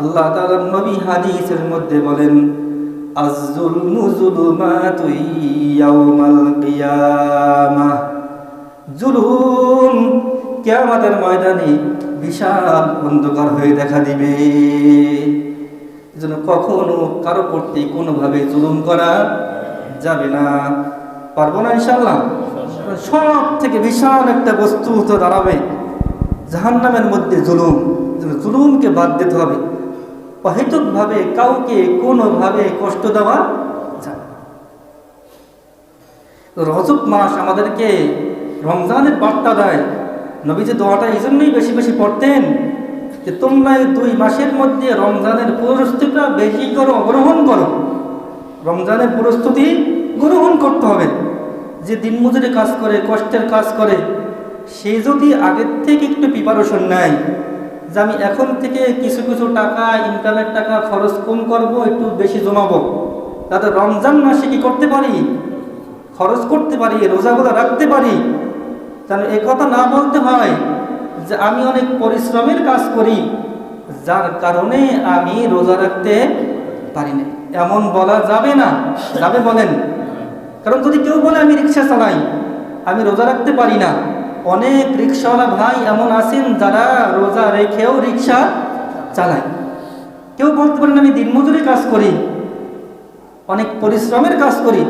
আল্লাহ তাআলার নবী হাদিসের মধ্যে বলেন, আয-যুলমু যুলুমাতুন ইয়াওমাল কিয়ামাহ। জুলুম কিয়ামতের ময়দানে বিশাল অন্ধকার হয়ে দেখা দিবে। এজন্য কখনো কারো প্রতি কোনোভাবে জুলুম করা যাবে না। পারবো না ইনশাআল্লাহ। সব থেকে বিশাল একটা বস্তু তো দাঁড়াবে জাহান্নামের মধ্যে জুলুম। জুলুমকে বাদ দিতে হবে। অহেতুকভাবে কাউকে কোনোভাবে কষ্ট দেওয়া যায়। রজব মাস আমাদেরকে রমজানের বার্তা দেয়। নবীজি দোয়াটা এই জন্যই বেশি বেশি পড়তেন যে তোমরা এই 2 মাসের মধ্যে রমজানের প্রস্তুতিটা বেশি করো, গ্রহণ করো। রমজানের প্রস্তুতি গ্রহণ করতে হবে। যে দিনমজুরি কাজ করে, কষ্টের কাজ করে, সে যদি আগের থেকে একটু প্রিপারেশন নেয় যে আমি এখন থেকে কিছু কিছু টাকা, ইনকামের টাকা খরচ কম করব, একটু বেশি জমাবো, যাতে রমজান মাসে কি করতে পারি, খরচ করতে পারি, রোজাগুলো রাখতে পারি। যেন এ কথা না বলতে হয় যে আমি অনেক পরিশ্রমের কাজ করি, যার কারণে আমি রোজা রাখতে পারি না। এমন বলা যাবে না। যাবে বলেন? কারণ যদি কেউ বলে আমি রিক্সা চালাই, আমি রোজা রাখতে পারি না, অনেক রিক্সাওয়ালা ভাই এমন আছেন যারা রোজা রেখেও রিক্সা চালায়। কেউ বলতে পারেন আমি দিনমজুরি কাজ করি, অনেক পরিশ্রমের কাজ করি।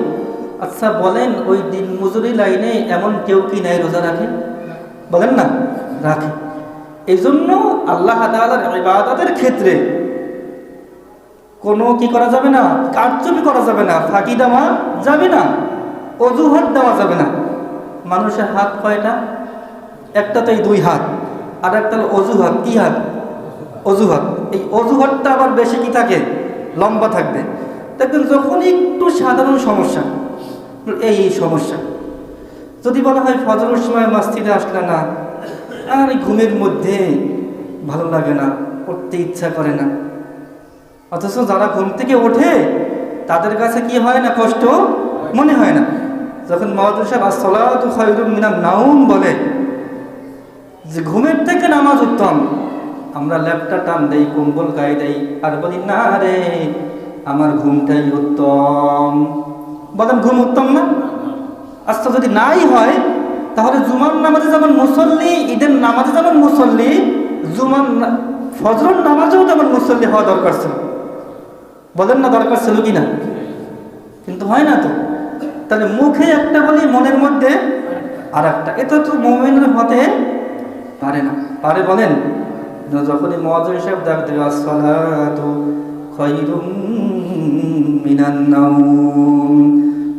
আচ্ছা বলেন, ওই দিনমজুরি লাইনে এমন কেউ কি নাই রোজা রাখে? বলেন না, রাখে। এই জন্য আল্লাহ তাআলার ইবাদতের ক্ষেত্রে কোনো কি করা যাবে না, কারচুপি করা যাবে না, ফাঁকি দেওয়া যাবে না, অজুহাত দেওয়া যাবে না। মানুষের হাত কয়টা? একটা তো এই 2 হাত, আর একটা হলো অজুহাত। কি হাত? অজুহাত। এই অজুহাতটা আবার বেশি কি থাকে, লম্বা থাকবে। দেখবেন যখন একটু সাধারণ সমস্যা, এই সমস্যা যদি বলা হয় ফজরের সময় মসজিদে আসলে না, আর ঘুমের মধ্যে ভালো লাগে না, পড়তে ইচ্ছা করে না। অথচ যারা ঘুম থেকে ওঠে তাদের কাছে কি হয় না, কষ্ট মনে হয় না। যখন মুয়াজ্জিন সাহেব as-সালাতু খায়রুম মিনান নাওম বলে যে ঘুমের থেকে নামাজ উত্তম, আমরা ল্যাপটা টান দেই, কম্বল গায়ে দেই, আর বলি না রে আমার ঘুমটাই উত্তম। বলেন ঘুম উত্তম না? আচ্ছা যদি নাই হয় তাহলে জুমার নামাজে যেমন মুসল্লি, ঈদের নামাজে যেমন মুসল্লি, ফজরের নামাজেও তেমন মুসল্লি হওয়া দরকার ছিল। বলেন না দরকার ছিল কিনা? কিন্তু হয় না তো। তাহলে মুখে একটা বলি, মনের মধ্যে আর একটা। এটা তো মুমিনের হতে পারে না। পারে বলেন? যখনই মুয়াজ্জিন সাহেব ডাক দেবে as-সালাতু খায়রুম মিনান নাওম,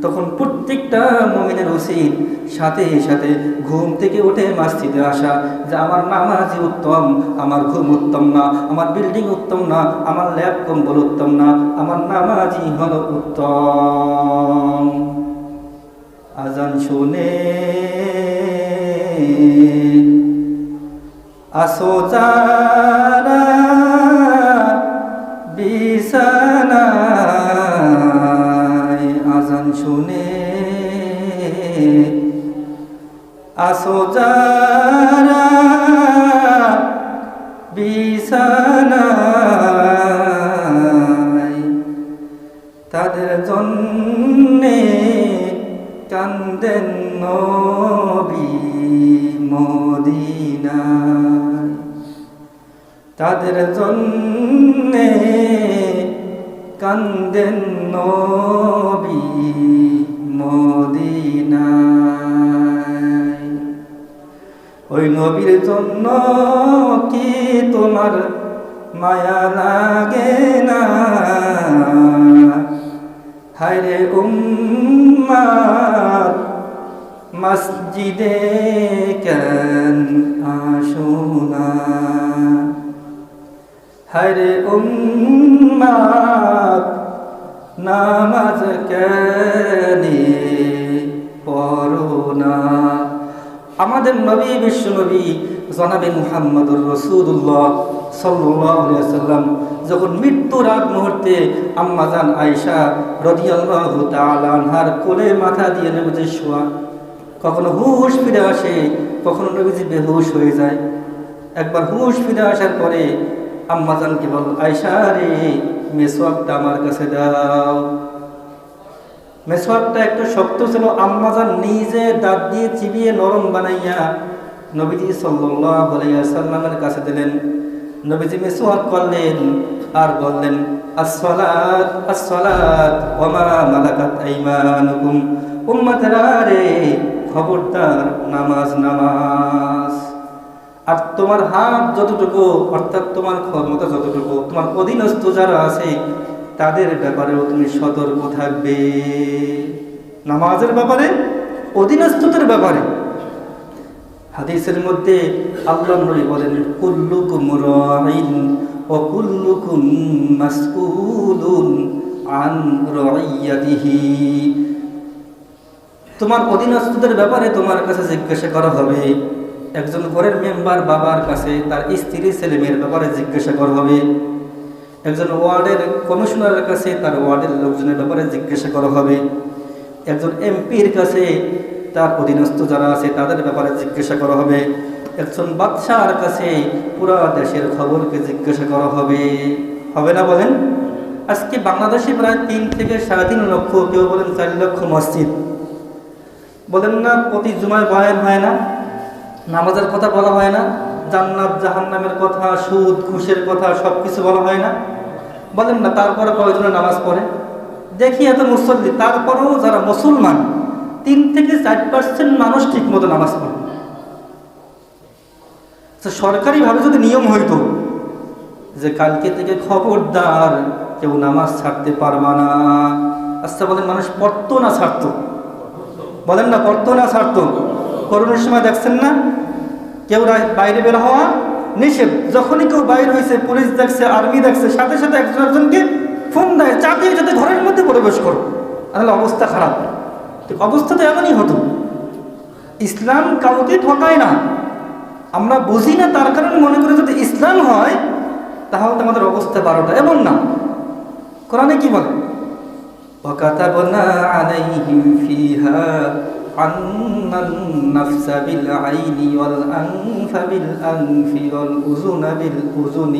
তখন প্রত্যেকটা মুমিনের উচিত সাথে সাথে ঘুম থেকে উঠে মসজিদে আসা, যে আমার নামাজই উত্তম, আমার ঘুম উত্তম না, আমার বিল্ডিং উত্তম না, আমার ল্যাব কম্বল উত্তম না, আমার নামাজই হলো উত্তম। আজান শুনে আসো যারা বিছানায়, আজান শুনে আসো যারা বিছানায়, তাদের জন্যে কান্দেন নবী মদিনায়, তাদের জন্যে কান্দেন নবী মদিনায়। ওই নবীর জন্য কি তোমার মায়া লাগে না? হায়রে উম্মাত মসজিদে কেন আসো না? হায়রে উম্মাত নামাজ কেন পড়ো না? আমাদের নবী, বিশ্ব নবী জনাবে মুহাম্মদুর রাসূলুল্লাহ সাল্লাল্লাহু আলাইহি ওয়াসাল্লাম যখন মৃত্যুর আগ মুহূর্তে আম্মাজান আয়েশা রাদিয়াল্লাহু তাআলা আনহার কোলে মাথা দিয়ে নবীজি শোয়া, কখনো হুঁশ ফিরে আসে, কখনো নবীজি বেহুশ হয়ে যায়। একবার হুঁশ ফিরে আসার পরে আম্মাজানকে বল, আয়েশা রে মেসওয়াকটা আমার কাছে দাও। মেসওয়াকটা একটু শক্ত ছিল, আম্মাজান নিজে দাঁত দিয়ে চিবিয়ে নরম বানাইয়া নবীজি সাল্লাল্লাহু আলাইহি ওয়াসাল্লামের কাছে দিলেন। নবীজি মেসওয়াক করলেন আর বললেন, আসসালাত আসসালাত ওয়া মা মালাকাত আইমানুকুম, উম্মতেরা রে খবরদার, নামাজ নামাজ। আর তোমার হাত যতটুকু, অর্থাৎ তোমার ক্ষমতা যতটুকু, তোমার অধীনস্থ যারা আছে তাদের ব্যাপারেও তুমি সতর্ক থাকবে। নামাজের ব্যাপারে, অধীনস্থদের ব্যাপারে। হাদিসের মধ্যে আল্লাহর নবী বলেন, কুল্লুকুম রাঈন ওয়া কুল্লুকুম মাসউলুন আন রাইয়াতিহি। তোমার অধীনস্থদের ব্যাপারে তোমার কাছে জিজ্ঞাসা করা হবে। একজন ঘরের মেম্বার বাবার কাছে তার স্ত্রী ছেলে মেয়ের ব্যাপারে জিজ্ঞাসা করা হবে। একজন ওয়ার্ডের কমিশনারের কাছে তার ওয়ার্ডের লোকজনের ব্যাপারে জিজ্ঞাসা করা হবে। একজন এমপির কাছে তার অধীনস্থ যারা আছে তাদের ব্যাপারে জিজ্ঞাসা করা হবে। একজন বাদশাহর কাছে পুরা দেশের খবরকে জিজ্ঞাসা করা হবে। হবে না বলেন? আজকে বাংলাদেশে প্রায় 3 থেকে 3.5 লক্ষ, কেউ বলেন 4 লক্ষ মসজিদ। বলেন না প্রতি জুমায় বয়ান হয় না, নামাজের কথা বলা হয় না, জান্নাত জাহান্নামের কথা, সুদ ঘুষের কথা সব কিছু বলা হয় না? বলেন না তারপরে কয়জনে নামাজ পড়ে? দেখি এত মুসল্লি, তারপরেও যারা মুসলমান 3 থেকে 4% মানুষ ঠিক মতো নামাজ পড়ে। সরকারিভাবে যদি নিয়ম হইতো যে কালকে থেকে খবরদার কেউ নামাজ ছাড়তে পারবা না, আচ্ছা বলেন মানুষ পড়তো না ছাড়তো? বলেন না পড়তো না ছাড়তো? করোনার সময় দেখছেন না, কেউ বাইরে বের হওয়া নিষেধ। যখনই কেউ বাইরে হয়েছে, পুলিশ দেখছে, আর্মি দেখছে, সাথে সাথে একজনকে ফোন দেয়, চাপিয়ে যাতে ঘরের মধ্যে প্রবেশ করো। তাহলে অবস্থা খারাপ। অবস্থা তো এমনই হতো। ইসলাম কাউকে ঠকায় না, আমরা বুঝি না, তার কারণে মনে করি যদি ইসলাম হয় তাহলে তো আমাদের অবস্থা 12টা। এমন না। কোরআনে কি বলে? وَكَتَبْنَا عَلَيْهِمْ فِيهَا أَنَّ النَّفْسَ بِالْعَيْنِ وَالْأَنفَ بِالْأَنفِ وَالْأُذُنَ بِالْأُذُنِ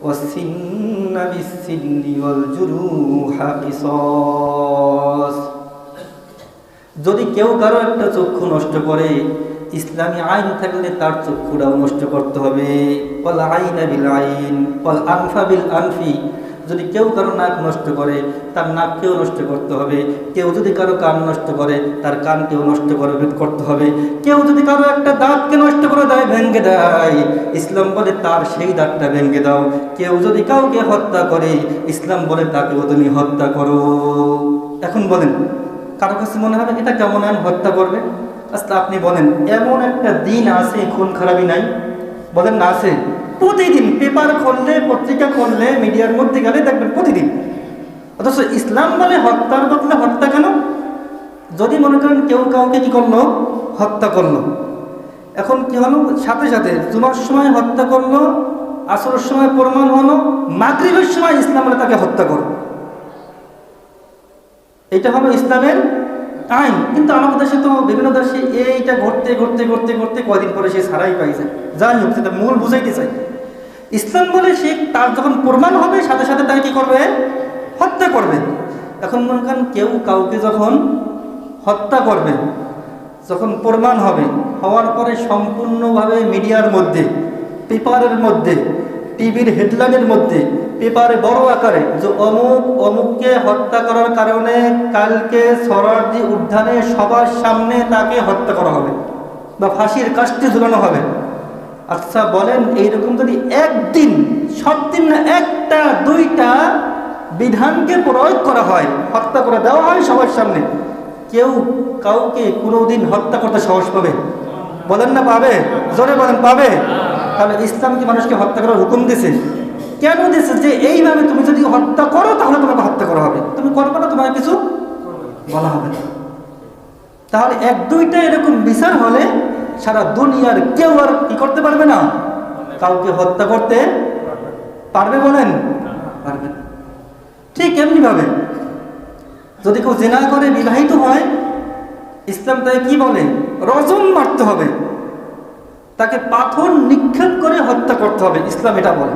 وَالسِّنَّ بِالسِّنِّ وَالْجُرُوحَ قِصَاصٌ। যদি কেউ কারো একটা চক্ষু নষ্ট করে, ইসলামী আইন থাকলে তার চক্ষুটাও নষ্ট করতে হবে। ওয়াল আইনা বিল আইন ওয়াল আনফা বিল আনফি। যদি কেউ কারো নাক নষ্ট করে, তার নাককেও নষ্ট করতে হবে। কেউ যদি কারো কান নষ্ট করে, তার কানকেও নষ্ট করতে হবে। কেউ যদি কারো একটা দাঁতকে নষ্ট করে দেয়, ভেঙে দেয়, ইসলাম বলে তার সেই দাঁতটা ভেঙে দাও। কেউ যদি কাউকে হত্যা করে, ইসলাম বলে তাকেও তুমি হত্যা করো। এখন বলেন কারো কাছে মনে হবে এটা কেমন আইন, হত্যা করবে? আচ্ছা আপনি বলেন এমন একটা দিন আছে খুন খারাপি নাই? বলেন না আছে? প্রতিদিন পেপার খুললে, পত্রিকা খুললে, মিডিয়ার মধ্যে গেলে দেখবেন প্রতিদিন। অথচ ইসলাম বলে হত্যার বদলে হত্যা কেন? যদি মনে করেন কেউ কাউকে কি করলো, হত্যা করলো, এখন কি হলো, সাথে সাথে জুমার সময় হত্যা করলো, আসরের সময় প্রমাণ হলো, মাগরিবের সময় ইসলাম বলে তাকে হত্যা করো। এটা হলো ইসলামের আইন। কিন্তু আমাদের দেশে তো, বিভিন্ন দেশে এইটা ঘটতে ঘটতে ঘটতে ঘটতে কয়দিন পরে সে ছাড়াই পাইছে। যাই হোক, সেটা মূল বুঝাইতে চাই। ইসলাম বলে সে তার যখন প্রমাণ হবে সাথে সাথে তাকে কি করবে, হত্যা করবে। এখন মনে করেন কেউ কাউকে যখন হত্যা করবে, যখন প্রমাণ হবে, হওয়ার পরে সম্পূর্ণভাবে মিডিয়ার মধ্যে, পেপারের মধ্যে, টিভির হেডলাইনের মধ্যে, পেপারে বড় আকারে যে অমুক অমুককে হত্যা করার কারণে কালকে সরারদি উদ্যানে সবার সামনে তাকে হত্যা করা হবে বা ফাঁসির কাস্টে ঝুলানো হবে। আচ্ছা বলেন এইরকম যদি একদিন, সব দিন না, 1টা 2টা বিধানকে প্রয়োগ করা হয়, হত্যা করে দেওয়া হয় সবার সামনে, কেউ কাউকে কোনোদিন হত্যা করতে সাহস পাবে? বলেন না পাবে? জোরে বলেন পাবে? তাহলে ইসলাম কি মানুষকে হত্যা করার হুকুম দিছে? কেন দিছে? যে এইভাবে তুমি যদি হত্যা করো তাহলে তোমাকে হত্যা করা হবে, তুমি করবে না, তোমার কিছু বলা হবে না। তাহলে 1-2টা এরকম বিচার হলে সারা দুনিয়ার কেউ আর কি করতে পারবে না, কাউকে হত্যা করতে পারবে? বলেন পারবে না। ঠিক এমনিভাবে যদি কেউ জিনা করে বিবাহিত হয়, ইসলাম তাই কি বলে, রজম মারতে হবে, তাকে পাথর নিক্ষেপ করে হত্যা করতে হবে, ইসলাম এটা বলে।